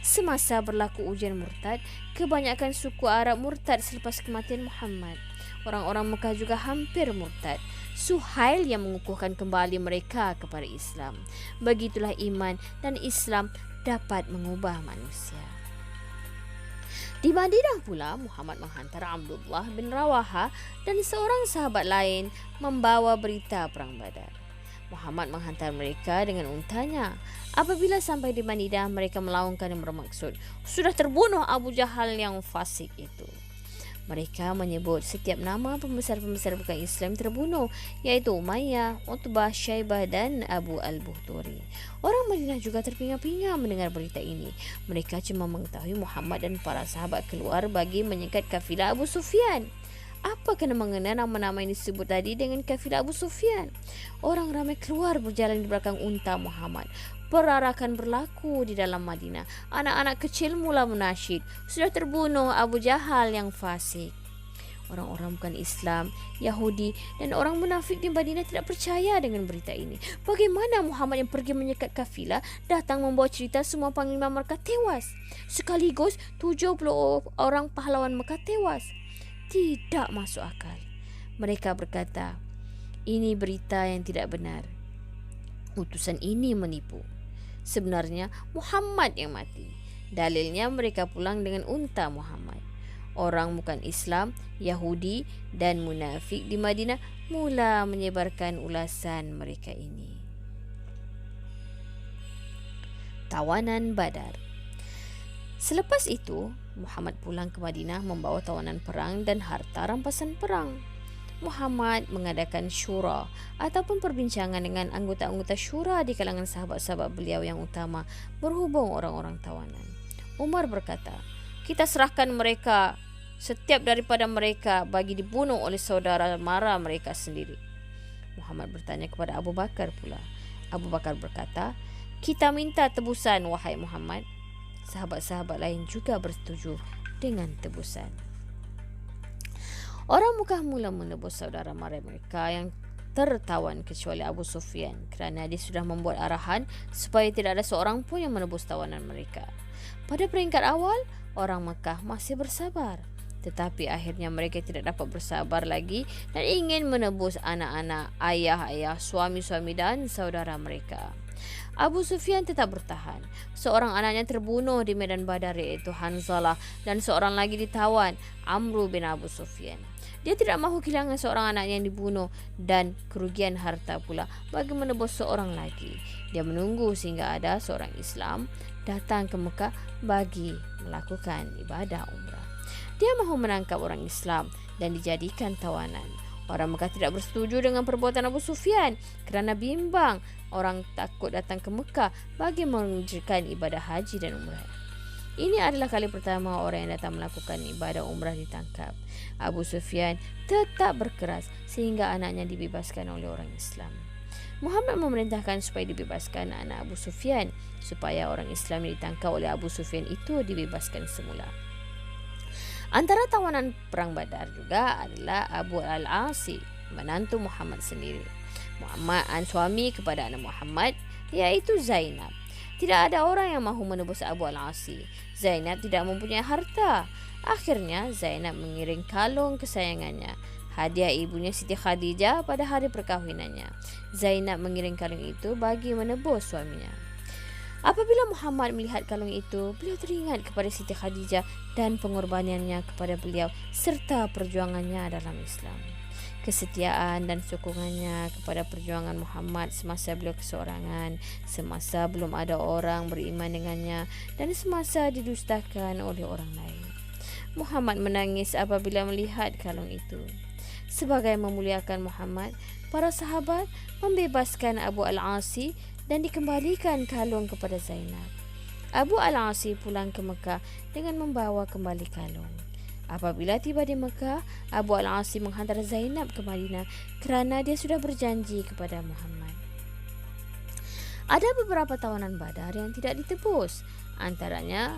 Semasa berlaku ujian murtad, kebanyakan suku Arab murtad selepas kematian Muhammad. Orang-orang Mekah juga hampir murtad. Suhail yang mengukuhkan kembali mereka kepada Islam. Begitulah iman dan Islam dapat mengubah manusia. Di Madinah pula, Muhammad menghantar Abdullah bin Rawaha dan seorang sahabat lain membawa berita perang Badar. Muhammad menghantar mereka dengan untanya. Apabila sampai di Madinah, mereka melaungkan dan bermaksud, sudah terbunuh Abu Jahal yang fasik itu. Mereka menyebut setiap nama pembesar-pembesar bukan Islam terbunuh, yaitu Umayyah, Utbah, Syaibah dan Abu Al-Bukhturi. Orang Madinah juga terpinga-pinga mendengar berita ini. Mereka cuma mengetahui Muhammad dan para sahabat keluar bagi menyekat kafilah Abu Sufyan. Apa kena mengena nama-nama yang disebut tadi dengan kafilah Abu Sufyan? Orang ramai keluar berjalan di belakang unta Muhammad. Perarakan berlaku di dalam Madinah. Anak-anak kecil mula menasyid, sudah terbunuh Abu Jahal yang fasik. Orang-orang bukan Islam, Yahudi dan orang munafik di Madinah tidak percaya dengan berita ini. Bagaimana Muhammad yang pergi menyekat kafilah datang membawa cerita semua panglima mereka tewas, sekaligus 70 orang pahlawan Mekah tewas? Tidak masuk akal. Mereka berkata, ini berita yang tidak benar. Utusan ini menipu. Sebenarnya Muhammad yang mati. Dalilnya mereka pulang dengan unta Muhammad. Orang bukan Islam, Yahudi dan munafik di Madinah mula menyebarkan ulasan mereka ini. Tawanan Badar. Selepas itu, Muhammad pulang ke Madinah membawa tawanan perang dan harta rampasan perang. Muhammad mengadakan syura ataupun perbincangan dengan anggota-anggota syura di kalangan sahabat-sahabat beliau yang utama berhubung orang-orang tawanan. Umar berkata, kita serahkan mereka, setiap daripada mereka bagi dibunuh oleh saudara mara mereka sendiri. Muhammad bertanya kepada Abu Bakar pula. Abu Bakar berkata, kita minta tebusan wahai Muhammad. Sahabat-sahabat lain juga bersetuju dengan tebusan. Orang Mekah mula menebus saudara mara mereka yang tertawan kecuali Abu Sufyan kerana dia sudah membuat arahan supaya tidak ada seorang pun yang menebus tawanan mereka. Pada peringkat awal, orang Mekah masih bersabar. Tetapi akhirnya mereka tidak dapat bersabar lagi dan ingin menebus anak-anak, ayah-ayah, suami-suami dan saudara mereka. Abu Sufyan tetap bertahan. Seorang anaknya terbunuh di medan Badar iaitu Hanzalah dan seorang lagi ditawan, Amru bin Abu Sufyan. Dia tidak mahu kehilangan seorang anak yang dibunuh dan kerugian harta pula bagi menebus seorang lagi. Dia menunggu sehingga ada seorang Islam datang ke Mekah bagi melakukan ibadah umrah. Dia mahu menangkap orang Islam dan dijadikan tawanan. Orang Mekah tidak bersetuju dengan perbuatan Abu Sufyan kerana bimbang orang takut datang ke Mekah bagi mengerjakan ibadah haji dan umrah. Ini adalah kali pertama orang yang datang melakukan ibadah umrah ditangkap. Abu Sufyan tetap berkeras sehingga anaknya dibebaskan oleh orang Islam. Muhammad memerintahkan supaya dibebaskan anak Abu Sufyan supaya orang Islam yang ditangkap oleh Abu Sufyan itu dibebaskan semula. Antara tawanan perang Badar juga adalah Abu Al-Asi, menantu Muhammad sendiri. Muhammad suami kepada anak Muhammad iaitu Zainab. Tidak ada orang yang mahu menebus Abu Al-Asi. Zainab tidak mempunyai harta. Akhirnya Zainab mengirim kalung kesayangannya, hadiah ibunya Siti Khadijah pada hari perkahwinannya. Zainab mengirim kalung itu bagi menebus suaminya. Apabila Muhammad melihat kalung itu, beliau teringat kepada Siti Khadijah dan pengorbanannya kepada beliau serta perjuangannya dalam Islam. Kesetiaan dan sokongannya kepada perjuangan Muhammad semasa beliau keseorangan, semasa belum ada orang beriman dengannya dan semasa didustakan oleh orang lain. Muhammad menangis apabila melihat kalung itu. Sebagai memuliakan Muhammad, para sahabat membebaskan Abu Al-Asi dan dikembalikan kalung kepada Zainab. Abu Al-Asi pulang ke Mekah dengan membawa kembali kalung. Apabila tiba di Mekah, Abu Al-Asi menghantar Zainab ke Madinah kerana dia sudah berjanji kepada Muhammad. Ada beberapa tawanan Badar yang tidak ditebus, antaranya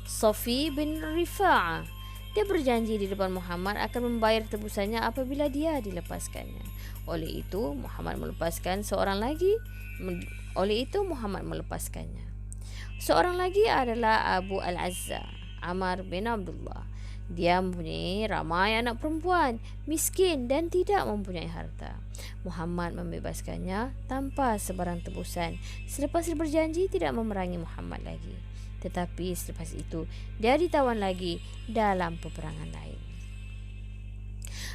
Sofi bin Rifa'ah. Dia berjanji di depan Muhammad akan membayar tebusannya apabila dia dilepaskannya. Oleh itu Muhammad melepaskannya. Seorang lagi adalah Abu Al-Azza, Ammar bin Abdullah. Dia mempunyai ramai anak perempuan, miskin dan tidak mempunyai harta. Muhammad membebaskannya tanpa sebarang tebusan selepas dia berjanji tidak memerangi Muhammad lagi. Tetapi selepas itu dia ditawan lagi dalam peperangan lain.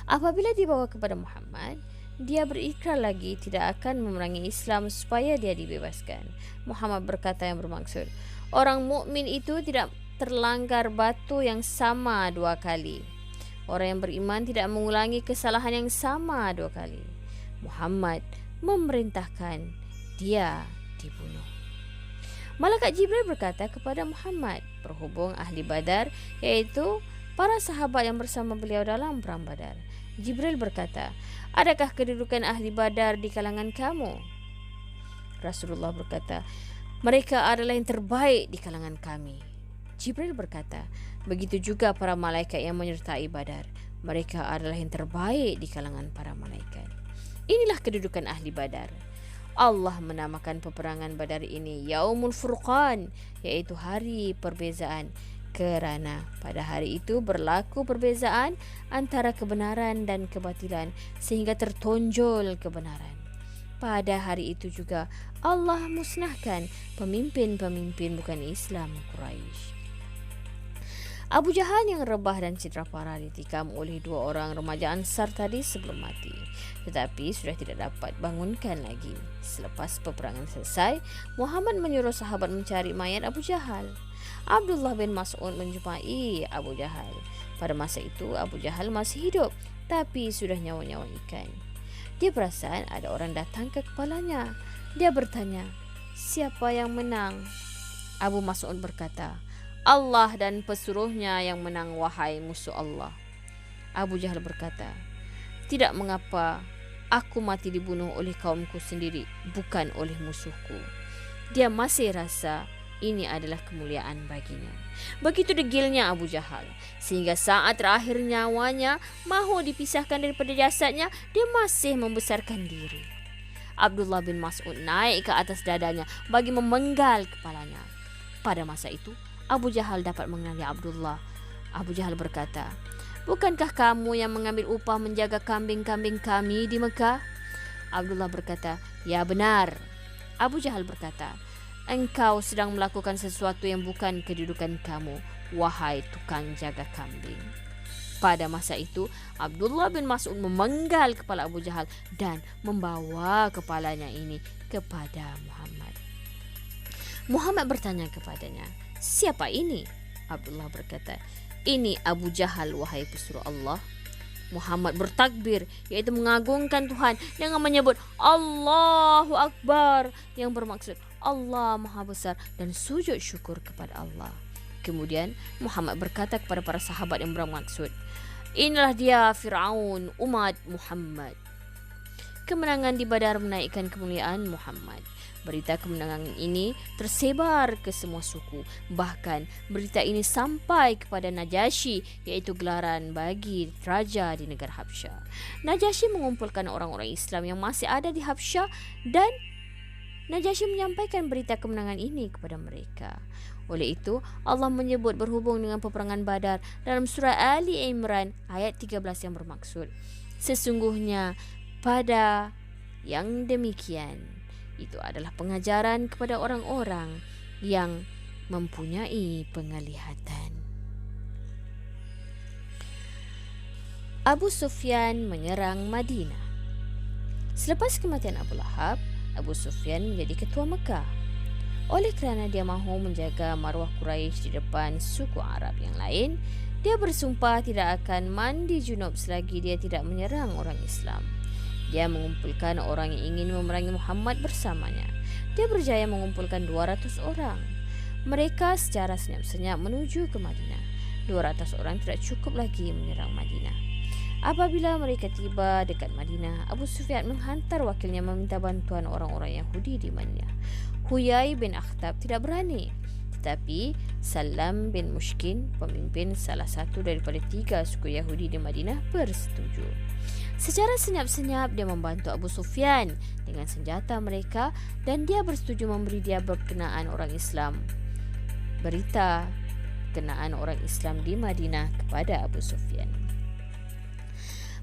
Apabila dibawa kepada Muhammad, dia berikrar lagi tidak akan memerangi Islam supaya dia dibebaskan. Muhammad berkata yang bermaksud, orang mukmin itu tidak terlanggar batu yang sama 2 kali. Orang yang beriman tidak mengulangi kesalahan yang sama 2 kali. Muhammad memerintahkan dia dibunuh. Malaikat Jibril berkata kepada Muhammad, berhubung ahli Badar, iaitu para sahabat yang bersama beliau dalam perang Badar. Jibril berkata, adakah kedudukan ahli Badar di kalangan kamu? Rasulullah berkata, mereka adalah yang terbaik di kalangan kami. Jibril berkata, begitu juga para malaikat yang menyertai Badar. Mereka adalah yang terbaik di kalangan para malaikat. Inilah kedudukan ahli Badar. Allah menamakan peperangan Badar ini Yaumul Furqan, iaitu hari perbezaan, kerana pada hari itu berlaku perbezaan antara kebenaran dan kebatilan sehingga tertonjol kebenaran. Pada hari itu juga Allah musnahkan pemimpin-pemimpin bukan Islam Quraisy. Abu Jahal yang rebah dan cedera parah ditikam oleh 2 orang remaja Ansar tadi sebelum mati, tetapi sudah tidak dapat bangunkan lagi. Selepas peperangan selesai, Muhammad menyuruh sahabat mencari mayat Abu Jahal. Abdullah bin Mas'ud menjumpai Abu Jahal. Pada masa itu Abu Jahal masih hidup, tapi sudah nyawa-nyawa ikan. Dia perasan ada orang datang ke kepalanya. Dia bertanya, siapa yang menang? Abu Mas'ud berkata, Allah dan pesuruhnya yang menang, wahai musuh Allah. Abu Jahal berkata, tidak mengapa, aku mati dibunuh oleh kaumku sendiri, bukan oleh musuhku. Dia masih rasa ini adalah kemuliaan baginya. Begitu degilnya Abu Jahal, sehingga saat terakhir nyawanya mahu dipisahkan daripada jasadnya, dia masih membesarkan diri. Abdullah bin Mas'ud naik ke atas dadanya bagi memenggal kepalanya. Pada masa itu Abu Jahal dapat mengenali Abdullah. Abu Jahal berkata, bukankah kamu yang mengambil upah menjaga kambing-kambing kami di Mekah? Abdullah berkata, ya benar. Abu Jahal berkata, engkau sedang melakukan sesuatu yang bukan kedudukan kamu, wahai tukang jaga kambing. Pada masa itu, Abdullah bin Mas'ud memenggal kepala Abu Jahal dan membawa kepalanya ini kepada Muhammad. Muhammad bertanya kepadanya, "Siapa ini?" Abdullah berkata, "Ini Abu Jahal, wahai pesuruh Allah." Muhammad bertakbir, yaitu mengagungkan Tuhan dengan menyebut Allahu Akbar, yang bermaksud Allah Maha Besar, dan sujud syukur kepada Allah. Kemudian Muhammad berkata kepada para sahabat yang bermaksud, "Inilah dia Fir'aun umat Muhammad." Kemenangan di Badar menaikkan kemuliaan Muhammad. Berita kemenangan ini tersebar ke semua suku. Bahkan berita ini sampai kepada Najasyi, yaitu gelaran bagi raja di negara Habsyah. Najasyi mengumpulkan orang-orang Islam yang masih ada di Habsyah dan Najasyi menyampaikan berita kemenangan ini kepada mereka. Oleh itu, Allah menyebut berhubung dengan peperangan Badar dalam surah Ali Imran ayat 13 yang bermaksud, "Sesungguhnya pada yang demikian itu adalah pengajaran kepada orang-orang yang mempunyai penglihatan." Abu Sufyan menyerang Madinah. Selepas kematian Abu Lahab, Abu Sufyan menjadi ketua Mekah. Oleh kerana dia mahu menjaga maruah Quraisy di depan suku Arab yang lain, dia bersumpah tidak akan mandi junub selagi dia tidak menyerang orang Islam. Dia mengumpulkan orang yang ingin memerangi Muhammad bersamanya. Dia berjaya mengumpulkan 200 orang. Mereka secara senyap-senyap menuju ke Madinah. 200 orang tidak cukup lagi menyerang Madinah. Apabila mereka tiba dekat Madinah, Abu Sufyan menghantar wakilnya meminta bantuan orang-orang Yahudi di Madinah. Huyai bin Akhtab tidak berani, tetapi Salam bin Mushkin, pemimpin salah satu daripada 3 suku Yahudi di Madinah, bersetuju. Secara senyap-senyap dia membantu Abu Sufyan dengan senjata mereka dan dia bersetuju memberi dia berkenaan orang Islam. Berita kenaan orang Islam di Madinah kepada Abu Sufyan.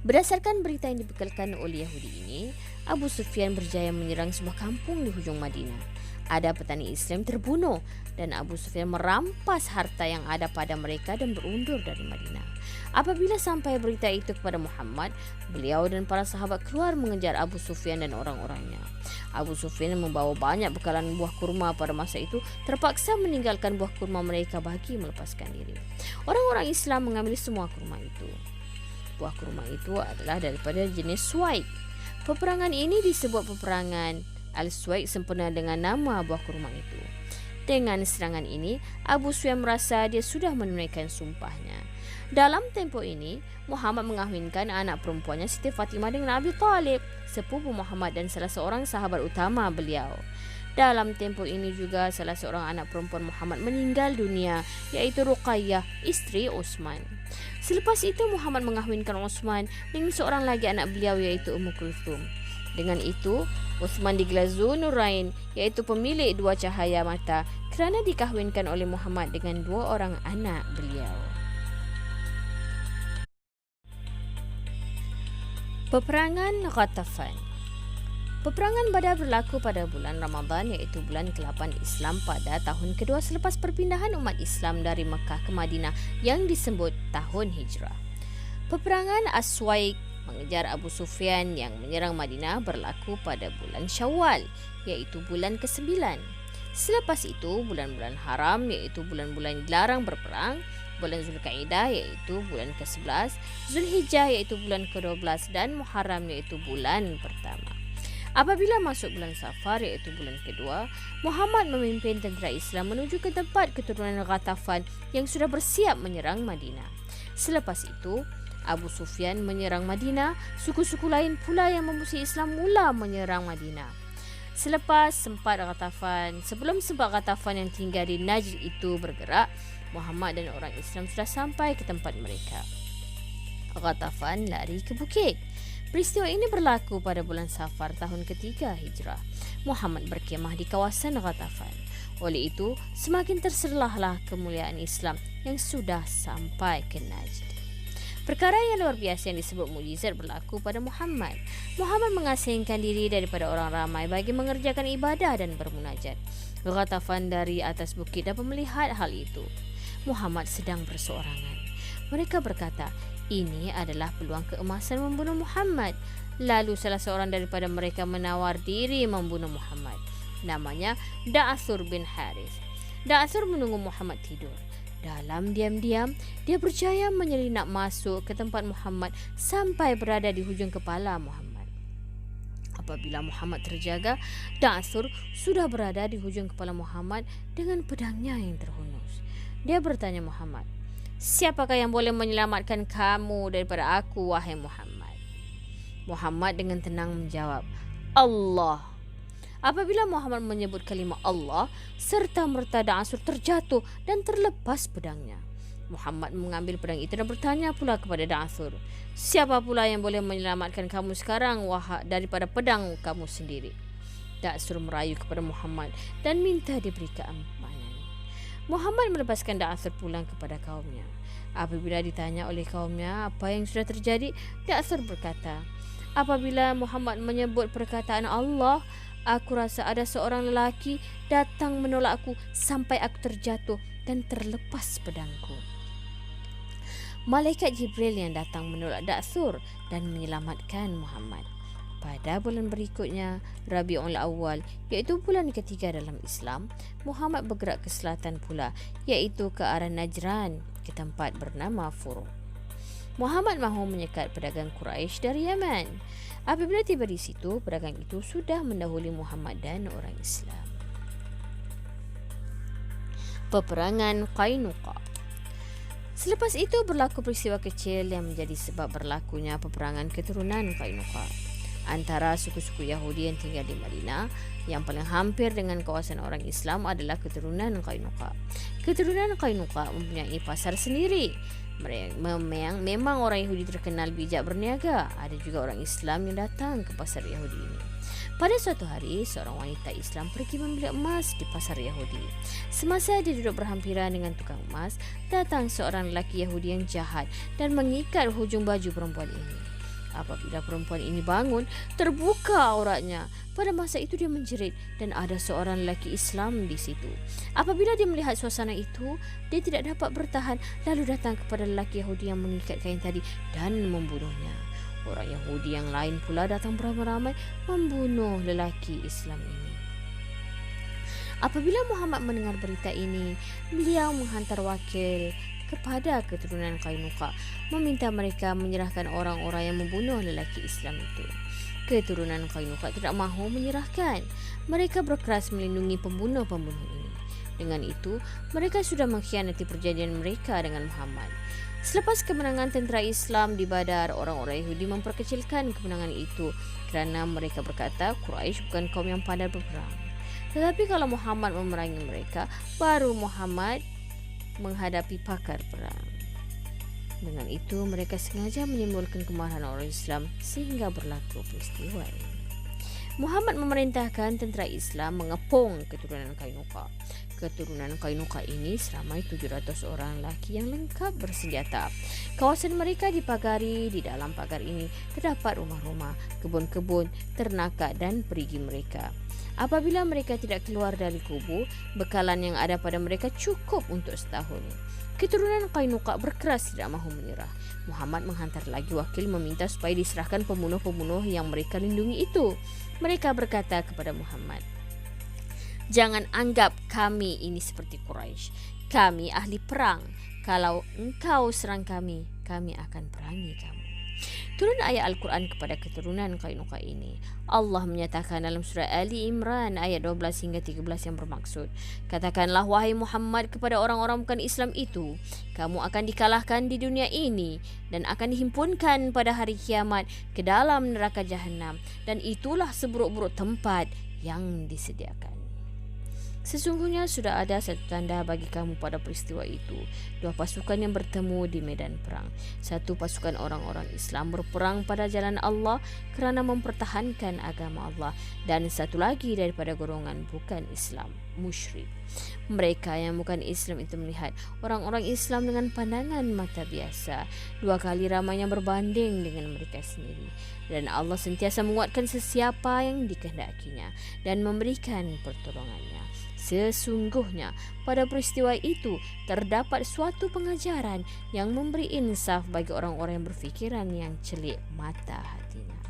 Berdasarkan berita yang dibekalkan oleh Yahudi ini, Abu Sufyan berjaya menyerang sebuah kampung di hujung Madinah. Ada petani Islam terbunuh dan Abu Sufyan merampas harta yang ada pada mereka dan berundur dari Madinah. Apabila sampai berita itu kepada Muhammad, beliau dan para sahabat keluar mengejar Abu Sufyan dan orang-orangnya. Abu Sufyan yang membawa banyak bekalan buah kurma pada masa itu terpaksa meninggalkan buah kurma mereka bagi melepaskan diri. Orang-orang Islam mengambil semua kurma itu. Buah kurma itu adalah daripada jenis suwaid. Peperangan ini disebut peperangan Al-Suwaid sempena dengan nama buah kurma itu. Dengan serangan ini, Abu Sufyan merasa dia sudah menunaikan sumpahnya. Dalam tempoh ini, Muhammad mengahwinkan anak perempuannya Siti Fatimah dengan Abi Talib, sepupu Muhammad dan salah seorang sahabat utama beliau. Dalam tempoh ini juga salah seorang anak perempuan Muhammad meninggal dunia, yaitu Ruqayyah, istri Utsman. Selepas itu Muhammad mengahwinkan Utsman dengan seorang lagi anak beliau, yaitu Ummu Kulthum. Dengan itu, Utsman digelar Dzunurain, yaitu pemilik 2 cahaya mata, kerana dikahwinkan oleh Muhammad dengan 2 orang anak beliau. Peperangan Ghatafan. Peperangan Badar berlaku pada bulan Ramadan, iaitu bulan ke-8 Islam pada tahun kedua selepas perpindahan umat Islam dari Mekah ke Madinah yang disebut tahun Hijrah. Peperangan As-Suwaid mengejar Abu Sufyan yang menyerang Madinah berlaku pada bulan Syawal, iaitu bulan ke-9. Selepas itu, bulan-bulan haram, iaitu bulan-bulan dilarang berperang, bulan Zulkaidah, iaitu bulan ke-11, Zulhijjah, iaitu bulan ke-12, dan Muharram, iaitu bulan pertama. Apabila masuk bulan Safar, iaitu bulan kedua, Muhammad memimpin tentera Islam menuju ke tempat keturunan Ghatafan yang sudah bersiap menyerang Madinah. Selepas itu, Abu Sufyan menyerang Madinah, suku-suku lain pula yang memusuhi Islam mula menyerang Madinah. Sebelum sempat Ghatafan yang tinggal di Najd itu bergerak, Muhammad dan orang Islam sudah sampai ke tempat mereka. Ghatafan lari ke bukit. Peristiwa ini berlaku pada bulan Safar tahun ketiga Hijrah. Muhammad berkemah di kawasan Ghatafan. Oleh itu, semakin terserlahlah kemuliaan Islam yang sudah sampai ke Najd. Perkara yang luar biasa yang disebut mukjizat berlaku pada Muhammad. Muhammad mengasingkan diri daripada orang ramai bagi mengerjakan ibadah dan bermunajat. Ghatafan dari atas bukit dapat melihat hal itu. Muhammad sedang berseorangan. Mereka berkata, Ini adalah peluang keemasan membunuh Muhammad. Lalu salah seorang daripada mereka menawar diri membunuh Muhammad. Namanya Da'athur bin Harith. Da'athur menunggu Muhammad tidur. Dalam diam-diam, dia berjaya menyelinap masuk ke tempat Muhammad sampai berada di hujung kepala Muhammad. Apabila Muhammad terjaga, Da'athur sudah berada di hujung kepala Muhammad dengan pedangnya yang terhunus. Dia bertanya Muhammad, "Siapakah yang boleh menyelamatkan kamu daripada aku, wahai Muhammad?" Muhammad dengan tenang menjawab, "Allah." Apabila Muhammad menyebut kalimah Allah, serta-merta Da'athur terjatuh dan terlepas pedangnya. Muhammad mengambil pedang itu dan bertanya pula kepada Da'athur, "Siapa pula yang boleh menyelamatkan kamu sekarang daripada pedang kamu sendiri?" Da'athur merayu kepada Muhammad dan minta diberi keamanan. Muhammad melepaskan Da'athur pulang kepada kaumnya. Apabila ditanya oleh kaumnya apa yang sudah terjadi, Da'athur berkata, "Apabila Muhammad menyebut perkataan Allah, aku rasa ada seorang lelaki datang menolakku sampai aku terjatuh dan terlepas pedangku." Malaikat Jibril yang datang menolak Da'athur dan menyelamatkan Muhammad. Pada bulan berikutnya, Rabiul Awal, iaitu bulan ketiga dalam Islam, Muhammad bergerak ke selatan pula, iaitu ke arah Najran, ke tempat bernama Furu. Muhammad mahu menyekat pedagang Quraisy dari Yaman. Apabila tiba di situ, pedagang itu sudah mendahului Muhammad dan orang Islam. Peperangan Qainuqa. Selepas itu berlaku peristiwa kecil yang menjadi sebab berlakunya peperangan keturunan Qainuqa antara suku-suku Yahudi yang tinggal di Madinah. Yang paling hampir dengan kawasan orang Islam adalah keturunan Qainuqa. Keturunan Qainuqa mempunyai pasar sendiri. Memang orang Yahudi terkenal bijak berniaga. Ada juga orang Islam yang datang ke pasar Yahudi ini. Pada suatu hari, seorang wanita Islam pergi membeli emas di pasar Yahudi. Semasa dia duduk berhampiran dengan tukang emas, datang seorang lelaki Yahudi yang jahat dan mengikat hujung baju perempuan ini. Apabila perempuan ini bangun, terbuka auratnya. Pada masa itu dia menjerit dan ada seorang lelaki Islam di situ. Apabila dia melihat suasana itu, dia tidak dapat bertahan, lalu datang kepada lelaki Yahudi yang mengikat kain tadi dan membunuhnya. Orang Yahudi yang lain pula datang beramai-ramai membunuh lelaki Islam ini. Apabila Muhammad mendengar berita ini, beliau menghantar wakil kepada keturunan Qainuqa, meminta mereka menyerahkan orang-orang yang membunuh lelaki Islam itu. Keturunan Qainuqa tidak mahu menyerahkan. Mereka berkeras melindungi pembunuh-pembunuh ini. Dengan itu, mereka sudah mengkhianati perjanjian mereka dengan Muhammad. Selepas kemenangan tentera Islam di Badar, orang-orang Yahudi memperkecilkan kemenangan itu kerana mereka berkata Quraisy bukan kaum yang pandai berperang. Tetapi kalau Muhammad memerangi mereka, baru Muhammad menghadapi pakar perang. Dengan itu, mereka sengaja menimbulkan kemarahan orang Islam sehingga berlaku peristiwa ini. Muhammad memerintahkan tentera Islam mengepung keturunan Qainuqa. Keturunan Qainuqa ini seramai 700 orang lelaki yang lengkap bersenjata. Kawasan mereka dipagari. Di dalam pagar ini terdapat rumah-rumah, kebun-kebun, ternakan dan perigi mereka. Apabila mereka tidak keluar dari kubu, bekalan yang ada pada mereka cukup untuk setahun. Keturunan Qainuqa berkeras tidak mahu menyerah. Muhammad menghantar lagi wakil meminta supaya diserahkan pembunuh-pembunuh yang mereka lindungi itu. Mereka berkata kepada Muhammad, "Jangan anggap kami ini seperti Quraisy. Kami ahli perang. Kalau engkau serang kami, kami akan perangi kamu." Turun ayat Al-Quran kepada keturunan Qainuqa ini. Allah menyatakan dalam surah Ali Imran ayat 12 hingga 13 yang bermaksud, "Katakanlah wahai Muhammad kepada orang-orang bukan Islam itu, kamu akan dikalahkan di dunia ini dan akan dihimpunkan pada hari kiamat ke dalam neraka Jahannam, dan itulah seburuk-buruk tempat yang disediakan." Sesungguhnya sudah ada satu tanda bagi kamu pada peristiwa itu. Dua pasukan yang bertemu di medan perang. Satu pasukan orang-orang Islam berperang pada jalan Allah kerana mempertahankan agama Allah. Dan satu lagi daripada golongan bukan Islam, musyrik. Mereka yang bukan Islam itu melihat orang-orang Islam dengan pandangan mata biasa. Dua kali ramainya berbanding dengan mereka sendiri. Dan Allah sentiasa menguatkan sesiapa yang dikehendakinya dan memberikan pertolongannya. Sesungguhnya pada peristiwa itu terdapat suatu pengajaran yang memberi insaf bagi orang-orang yang berfikiran yang celik mata hatinya.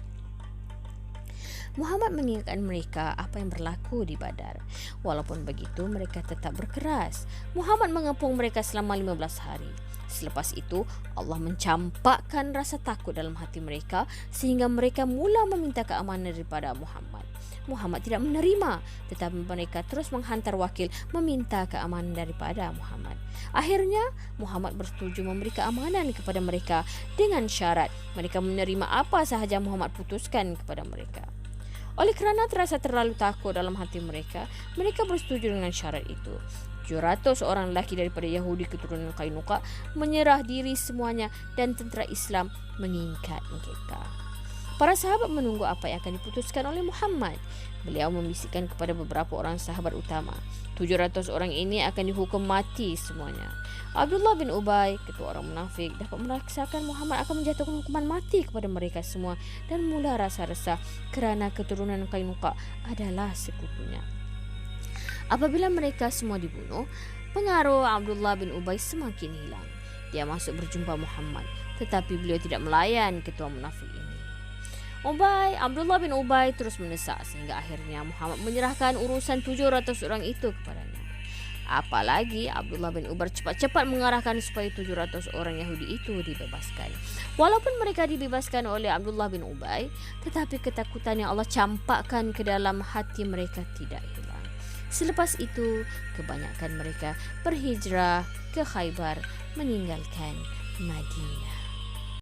Muhammad mengingatkan mereka apa yang berlaku di Badar. Walaupun begitu, mereka tetap berkeras. Muhammad mengepung mereka selama 15 hari. Selepas itu, Allah mencampakkan rasa takut dalam hati mereka sehingga mereka mula meminta keamanan daripada Muhammad. Muhammad tidak menerima, tetapi mereka terus menghantar wakil meminta keamanan daripada Muhammad. Akhirnya, Muhammad bersetuju memberi keamanan kepada mereka dengan syarat mereka menerima apa sahaja Muhammad putuskan kepada mereka. Oleh kerana terasa terlalu takut dalam hati mereka, mereka bersetuju dengan syarat itu. 700 orang lelaki daripada Yahudi keturunan Qainuqa menyerah diri semuanya dan tentera Islam mengikat mereka. Para sahabat menunggu apa yang akan diputuskan oleh Muhammad. Beliau membisikkan kepada beberapa orang sahabat utama, 700 orang ini akan dihukum mati semuanya. Abdullah bin Ubay, ketua orang munafik, dapat merasakan Muhammad akan menjatuhkan hukuman mati kepada mereka semua dan mula rasa resah kerana keturunan Qainuqa adalah sekutunya. Apabila mereka semua dibunuh, pengaruh Abdullah bin Ubay semakin hilang. Dia masuk berjumpa Muhammad, tetapi beliau tidak melayan ketua munafik ini. Abdullah bin Ubay terus mendesak sehingga akhirnya Muhammad menyerahkan urusan 700 orang itu kepadanya. Apalagi Abdullah bin Ubay cepat-cepat mengarahkan supaya 700 orang Yahudi itu dibebaskan. Walaupun mereka dibebaskan oleh Abdullah bin Ubay, tetapi ketakutan yang Allah campakkan ke dalam hati mereka tidak hilang. Selepas itu, kebanyakan mereka berhijrah ke Khaybar meninggalkan Madinah.